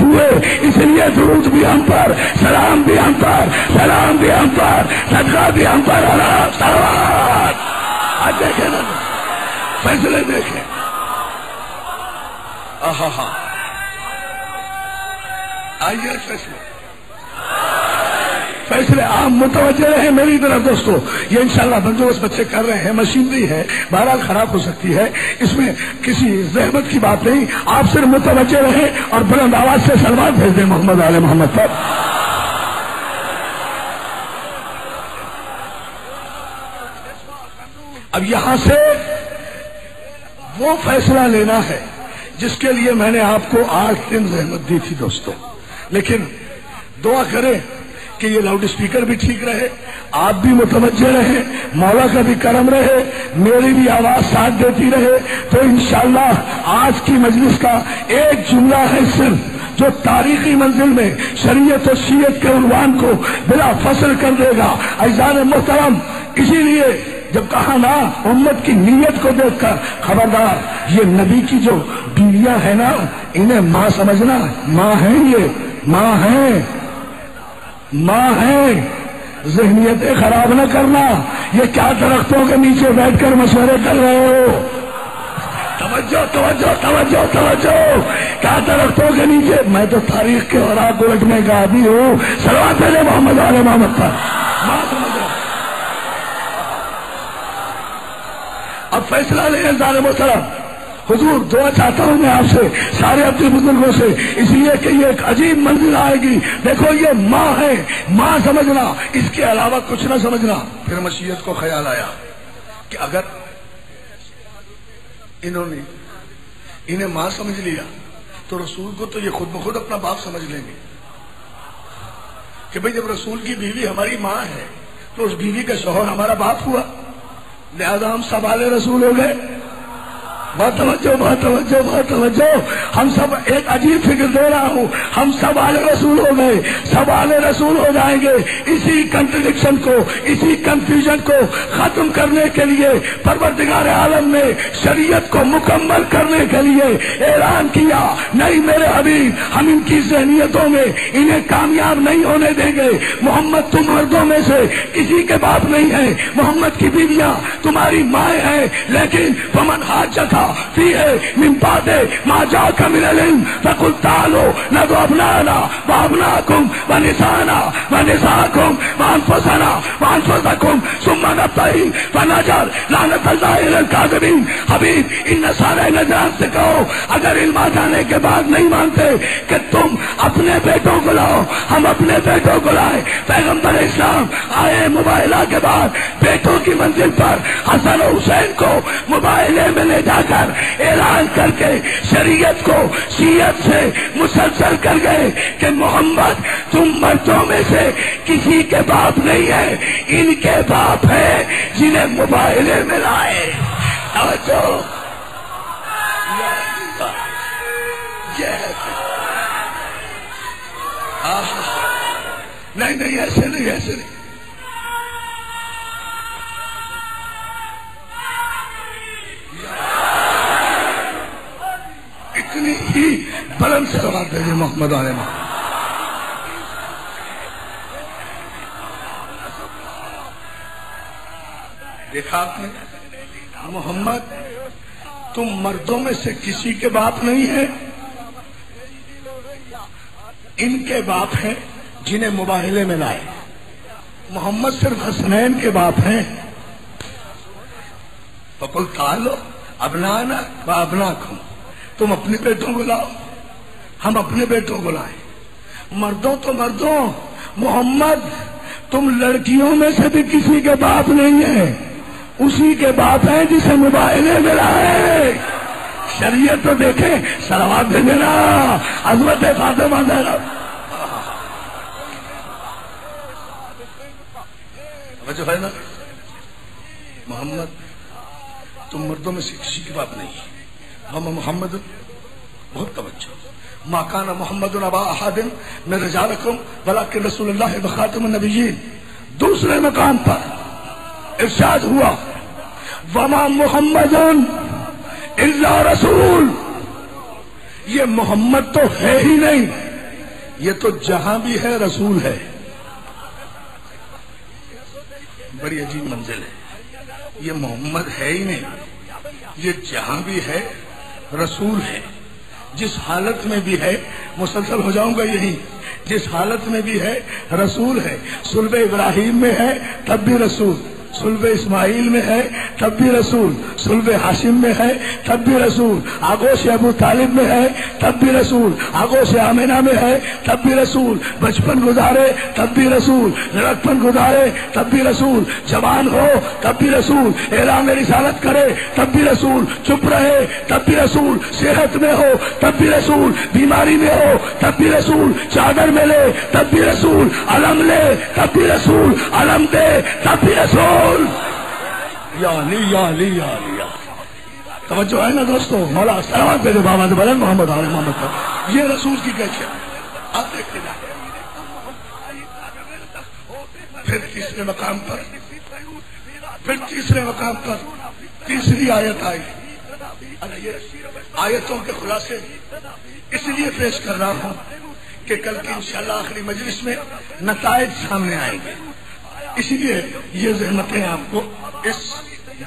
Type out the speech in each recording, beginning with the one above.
ساتھ ہوئے، اس لیے درود بھی ہم پر، سلام بھی ہم پر، سلام بھی ہم پر، صدقہ بھی ہم پر، اللہ صلوات۔ آج دیکھیں نا فیصلے دیکھیں، آئیے فیصلے آپ متوجہ رہیں میری طرف دوستو۔ یہ انشاءاللہ بندوبست بچے کر رہے ہیں، مشینری ہے، بہرحال خراب ہو سکتی ہے، اس میں کسی زحمت کی بات نہیں، آپ صرف متوجہ رہیں اور بلند آواز سے سلوات بھیج دیں محمد آل محمد پر۔ اب یہاں سے وہ فیصلہ لینا ہے جس کے لیے میں نے آپ کو 8 دن زحمت دی تھی دوستو، لیکن دعا کریں کہ یہ لاؤڈ اسپیکر بھی ٹھیک رہے، آپ بھی متوجہ رہے، مولا کا بھی کرم رہے، میری بھی آواز ساتھ دیتی رہے، تو انشاءاللہ آج کی مجلس کا ایک جملہ ہے صرف جو تاریخی منزل میں شریعت و شیعت کے عنوان کو بلا فصل کر دے گا۔ عزیزان محترم، اسی لیے جب کہا نا امت کی نیت کو دیکھ کر خبردار، یہ نبی کی جو بیویاں ہیں نا انہیں ماں سمجھنا، ماں ہیں، یہ ماں ہیں، ماں ہیں، ذہنیتیں خراب نہ کرنا۔ یہ کیا درختوں کے نیچے بیٹھ کر مشورے کر رہے ہو؟ توجہ توجہ توجہ توجہ، کیا درختوں کے نیچے؟ میں تو تاریخ کے اوراق الٹنے کا عادی ہوں، صلوات علی محمد آل محمد پر۔ ماں سمجھ رہا، اب فیصلہ لیں عزیزان محترم۔ حضور دعا چاہتا ہوں میں آپ سے، سارے اپنے بزرگوں سے، اس لیے کہ یہ ایک عجیب منزل آئے گی۔ دیکھو یہ ماں ہے، ماں سمجھنا، اس کے علاوہ کچھ نہ سمجھنا۔ پھر مشیت کو خیال آیا کہ اگر انہیں ماں سمجھ لیا تو رسول کو تو یہ خود بخود اپنا باپ سمجھ لیں گے کہ بھئی جب رسول کی بیوی ہماری ماں ہے تو اس بیوی کا شوہر ہمارا باپ ہوا، لہذا ہم سب آل رسول ہو گئے۔ بہت توجہ بہت توجہ بہت توجہ، ہم سب ایک عجیب فکر دے رہا ہوں، ہم سب آل رسول ہو گئے، سب آل رسول ہو جائیں گے۔ اسی کنٹرڈکشن کو، اسی کنفیوژن کو ختم کرنے کے لیے پروردگار عالم نے شریعت کو مکمل کرنے کے لیے اعلان کیا، نہیں میرے حبیب، ہم ان کی ذہنیتوں میں انہیں کامیاب نہیں ہونے دیں گے۔ محمد تم مردوں میں سے کسی کے باپ نہیں ہے، محمد کی بیویاں تمہاری مائیں ہیں، لیکن فمن حاجک فیہ من بعد ما جاءک من العلم فقل تعالوا ندعو ابناءنا وابناءکم ونساءنا ونساءکم وانفسنا وانفسکم ثم نبتہل فنجعل لعنت اللہ علی الکاذبین۔ حبیب ان سارے نجران سے کہو اگر علم آ جانے کے بعد نہیں مانتے کہ تم اپنے بیٹوں کو لاؤ، ہم اپنے بیٹوں کو لائے۔ پیغمبر اسلام آئے مباہلہ کے بعد بیٹوں کی منزل پر حسن و حسین کو مباہلے میں لے جا کر اعلان کر کے شریعت کو شیعت سے مسلسل کر گئے کہ محمد تم مردوں میں سے کسی کے باپ نہیں ہے، ان کے باپ ہے جنہیں مباہلے میں لائے۔ نہیں نہیں ایسے نہیں، ایسے نہیں، اتنی ہی بلند سے سوال دے محمد علیہ محمد۔ دیکھا آپ نے، محمد تم مردوں میں سے کسی کے باپ نہیں ہے، ان کے باپ ہیں جنہیں مباہلے میں لائے۔ محمد صرف حسنین کے باپ ہیں۔ فقل تعالوا ابنانا وابناکم، تم اپنے بیٹوں کو لاؤ، ہم اپنے بیٹوں کو لائیں۔ مردوں تو مردوں، محمد تم لڑکیوں میں سے بھی کسی کے باپ نہیں ہیں، اسی کے باپ ہیں جسے مباہلے میں لائے۔ شریعت تو دیکھیں، صلوات دے دینا عظمت فاطمہ زہرا۔ ہے نا، محمد تم مردوں میں سے کسی کے باپ نہیں ہے، ہم محمد، بہت توجہ، ما کان محمد ابا احد من رجالکم ولکن رسول اللہ وخاتم النبیین۔ دوسرے مقام پر ارشاد ہوا وما محمد الا رسول، یہ محمد تو ہے ہی نہیں یہ تو جہاں بھی ہے رسول ہے. بڑی عجیب منزل ہے. یہ محمد ہے ہی نہیں، یہ جہاں بھی ہے رسول ہے. جس حالت میں بھی ہے، مسلسل ہو جاؤں گا یہی، جس حالت میں بھی ہے رسول ہے. صلب ابراہیم میں ہے تب بھی رسول، صلب اسماعیل میں ہے تب بھی رسول، صلب ہاشم میں ہے تب بھی رسول، آغوش ابو طالب میں ہے تب بھی رسول، آغوش آمنہ میں ہے تب بھی رسول، بچپن گزارے تب بھی رسول، لڑکپن گزارے تب بھی رسول، جوان ہو تب بھی رسول، اعلان رسالت کرے تب بھی رسول، چپ رہے تب بھی رسول، صحت میں ہو تب بھی رسول، بیماری میں ہو تب بھی رسول، چادر میں لے تب بھی رسول، علم لے تب بھی رسول، علم دے تب بھی رسول. یا علی یا علی یا علی یا توجہ ہے نا دوستو. مولا سلامت دے بابا بلند محمد علی محمد پر. یہ رسول کی کیفیت آپ دیکھتے جائیں. پھر تیسرے مقام پر تیسری آیت آئی. آیتوں کے خلاصے اس لیے پیش کر رہا ہوں کہ کل کی انشاءاللہ آخری مجلس میں نتائج سامنے آئیں گے، اسی لیے یہ زحمتیں آپ کو اس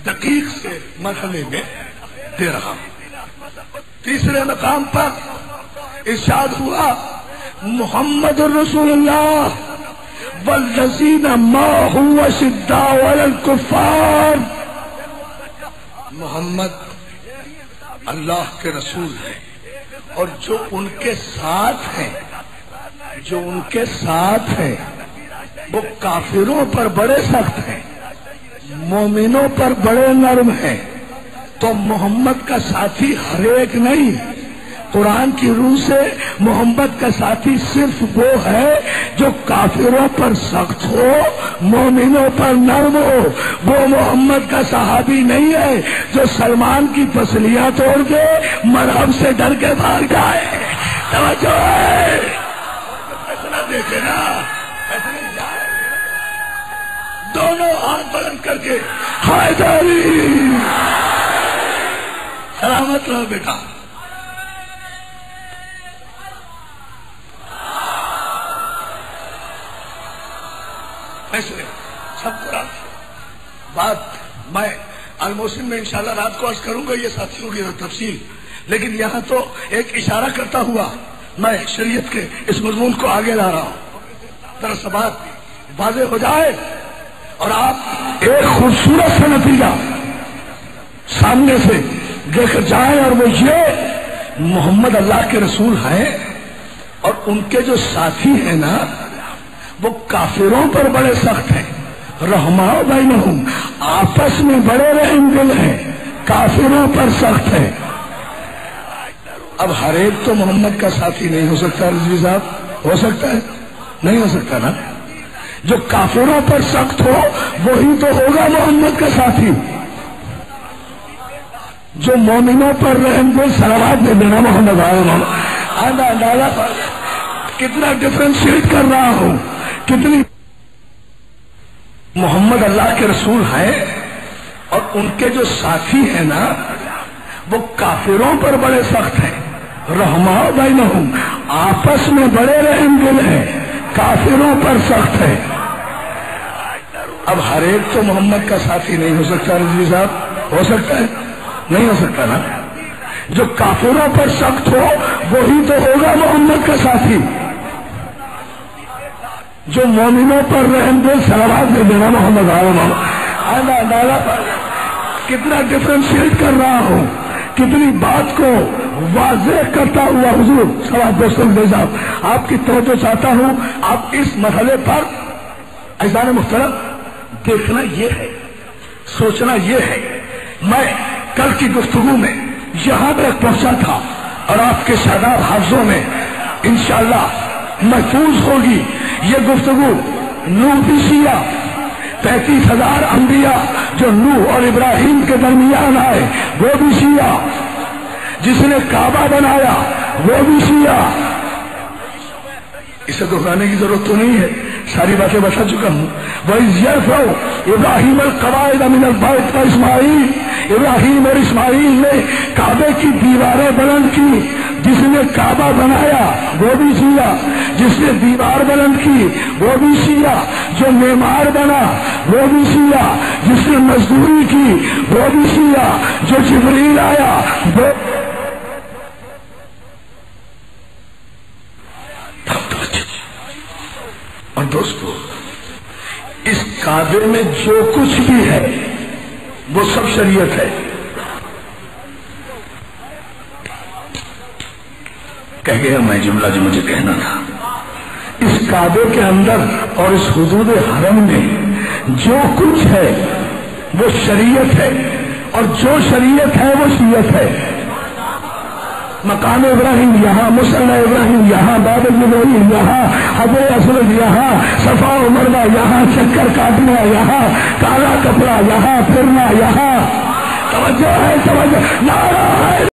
دقیق سے مرحلے میں دے رہا ہوں. تیسرے مقام پر ارشاد ہوا محمد الرسول اللہ والذین معہ اشداء علی الکفار. محمد اللہ کے رسول ہیں اور جو ان کے ساتھ ہیں وہ کافروں پر بڑے سخت ہیں، مومنوں پر بڑے نرم ہیں. تو محمد کا ساتھی ہر ایک نہیں، قرآن کی روح سے محمد کا ساتھی صرف وہ ہے جو کافروں پر سخت ہو، مومنوں پر نرم ہو. وہ محمد کا صحابی نہیں ہے جو سلمان کی پسلیاں توڑ کے مرہم سے ڈر کے بھاگ جائے. توجہ ہے، فیصلہ دیکھے نا، دونوں ہاتھ بلند کر کے حیدری سلامت رہو بیٹا. ایسے سب قرآن بات میں الموسم میں انشاءاللہ رات کو عرض کروں گا، یہ ساتھیوں کی تفصیل، لیکن یہاں تو ایک اشارہ کرتا ہوا میں شریعت کے اس مضمون کو آگے لا رہا ہوں. ذرا بات واضح ہو جائے اور آپ ایک خوبصورت سا نتیجہ سامنے سے دیکھ جائیں، اور وہ یہ محمد اللہ کے رسول ہیں اور ان کے جو ساتھی ہیں نا وہ کافروں پر بڑے سخت ہیں. رحماء بینہم، آپس میں بڑے رحم دل ہیں، کافروں پر سخت ہیں. اب ہر ایک تو محمد کا ساتھی نہیں ہو سکتا. رضوی صاحب ہو سکتا ہے؟ نہیں ہو سکتا نا. جو کافروں پر سخت ہو وہی تو ہوگا محمد کا ساتھی. جو مومنوں پر رحم دل صلوات دے دینا محمد آندہ. کتنا ڈفرینشیٹ کر رہا ہوں، کتنی. محمد اللہ کے رسول ہیں اور ان کے جو ساتھی ہیں نا وہ کافروں پر بڑے سخت ہیں. رحماء بینہم، آپس میں بڑے رحم دل ہیں، کافروں پر سخت ہے. اب ہر ایک تو محمد کا ساتھی نہیں ہو سکتا. رضوی صاحب ہو سکتا ہے؟ نہیں ہو سکتا نا. جو کافروں پر سخت ہو وہی تو ہوگا محمد کا ساتھی. جو مومنوں پر رحم دل صلوات دے دینا محمد آندہ. کتنا ڈفرینشیٹ کر رہا ہوں، کتنی بات کو واضح کرتا ہوا حضور صلوات دوستوں صاحب آپ کی توجہ چاہتا ہوں. آپ اس مرحلے پر عزیزان محترم دیکھنا یہ ہے، سوچنا یہ ہے. میں کل کی گفتگو میں یہاں تک پہنچا تھا اور آپ کے شاداب حافظوں میں انشاءاللہ محفوظ ہوگی یہ گفتگو. نوح بھی شیعہ، 35,000 انبیاء جو نوح اور ابراہیم کے درمیان آئے وہ بھی شیعہ، جس نے کعبہ بنایا وہ بھی شیعہ. اسے دہرانے کی ضرورت تو نہیں ہے، ساری باتیں بتا چکا ہوں. وَإِذْ يَرْفَعُ إِبْرَاهِيمُ الْقَوَاعِدَ مِنَ الْبَيْتِ وَإِسْمَاعِيلُ، ابراہیم اور اسماعیل نے کعبے کی دیواریں بلند کی جس نے کعبہ بنایا وہ بھی شیعہ، جس نے دیوار بلند کی وہ بھی شیعہ، جو معمار بنا وہ بھی شیعہ، جس نے مزدوری کی وہ بھی شیعہ، جو جبریل آیا وہ اور دوستو اس کعبے میں جو کچھ بھی ہے وہ سب شریعت ہے۔ کہہ گیا میں جملہ جو مجھے کہنا تھا، اس کعبے کے اندر اور اس حدود حرم میں جو کچھ ہے وہ شریعت ہے، اور جو شریعت ہے وہ شیعت ہے۔ مقام ابراہیم یہاں، مصلی ابراہیم یہاں، باب ابراہیم یہاں، حجر اسود یہاں، صفا و مروہ یہاں، چکر کاٹنا یہاں، کالا کپڑا یہاں، پھرنا یہاں۔ توجہ ہے، توجہ، نعرہ ہے